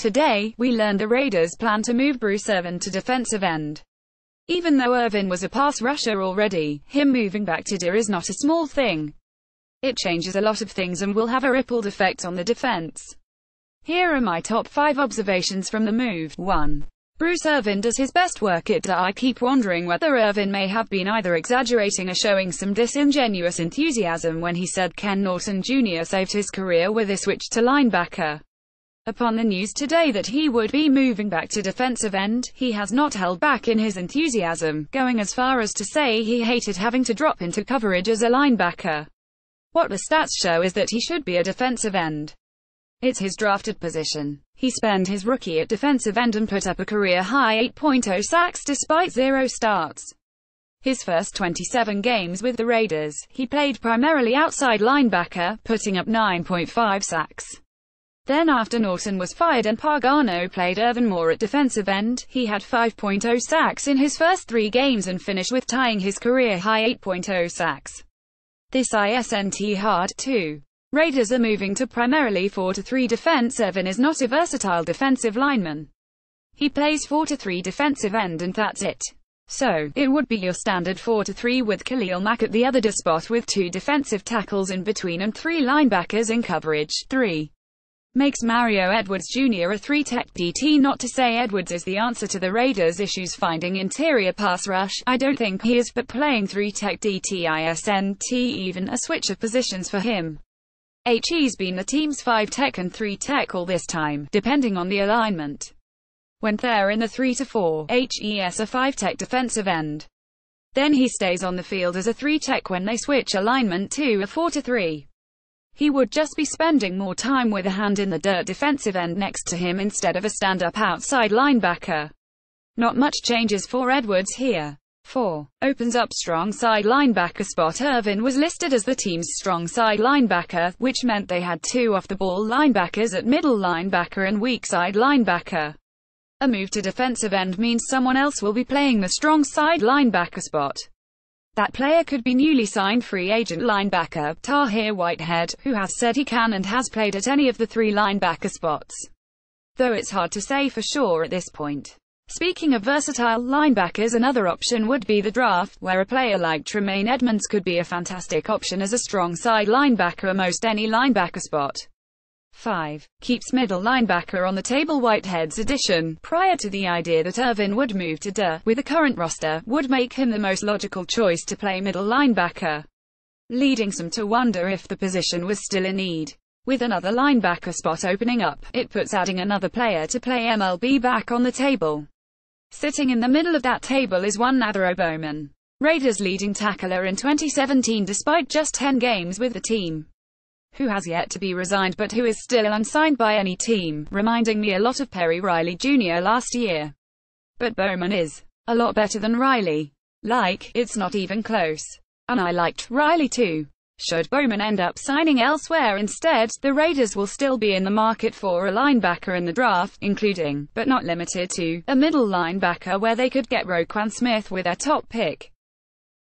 Today, we learned the Raiders plan to move Bruce Irvin to defensive end. Even though Irvin was a pass rusher already, him moving back to D is not a small thing. It changes a lot of things and will have a rippled effect on the defense. Here are my top 5 observations from the move. 1. Bruce Irvin does his best work at D. I keep wondering whether Irvin may have been either exaggerating or showing some disingenuous enthusiasm when he said Ken Norton Jr. saved his career with a switch to linebacker. Upon the news today that he would be moving back to defensive end, he has not held back in his enthusiasm, going as far as to say he hated having to drop into coverage as a linebacker. What the stats show is that he should be a defensive end. It's his drafted position. He spent his rookie at defensive end and put up a career-high 8.0 sacks despite 0 starts. His first 27 games with the Raiders, he played primarily outside linebacker, putting up 9.5 sacks. Then after Norton was fired and Pagano played Irvin more at defensive end, he had 5.0 sacks in his first 3 games and finished with tying his career-high 8.0 sacks. This isn't hard, too. Raiders are moving to primarily 4-3 defense. Irvin is not a versatile defensive lineman. He plays 4-3 defensive end and that's it. So, it would be your standard 4-3 with Khalil Mack at the other D spot with 2 defensive tackles in between and 3 linebackers in coverage. 3. Makes Mario Edwards Jr. a 3-tech DT. Not to say Edwards is the answer to the Raiders' issues finding interior pass rush, I don't think he is, but playing 3-tech DT isn't even a switch of positions for him. He's been the team's 5-tech and 3-tech all this time, depending on the alignment. When they're in the 3-4, he's a 5-tech defensive end. Then he stays on the field as a 3-tech when they switch alignment to a 4-3. He would just be spending more time with a hand in the dirt defensive end next to him instead of a stand-up outside linebacker. Not much changes for Edwards here. 4. Opens up strong side linebacker spot. Irvin was listed as the team's strong side linebacker, which meant they had 2 off-the-ball linebackers at middle linebacker and weak side linebacker. A move to defensive end means someone else will be playing the strong side linebacker spot. That player could be newly signed free agent linebacker, Tahir Whitehead, who has said he can and has played at any of the 3 linebacker spots. Though it's hard to say for sure at this point. Speaking of versatile linebackers, another option would be the draft, where a player like Tremaine Edmunds could be a fantastic option as a strong side linebacker at most any linebacker spot. 5. Keeps middle linebacker on the table. Whitehead's addition, prior to the idea that Irvin would move to D, with the current roster, would make him the most logical choice to play middle linebacker, leading some to wonder if the position was still in need. With another linebacker spot opening up, it puts adding another player to play MLB back on the table. Sitting in the middle of that table is one Natharo Bowman, Raiders' leading tackler in 2017 despite just 10 games with the team, who has yet to be resigned but who is still unsigned by any team, reminding me a lot of Perry Riley Jr. last year. But Bowman is a lot better than Riley. It's not even close. And I liked Riley too. Should Bowman end up signing elsewhere instead, the Raiders will still be in the market for a linebacker in the draft, including, but not limited to, a middle linebacker where they could get Roquan Smith with their top pick.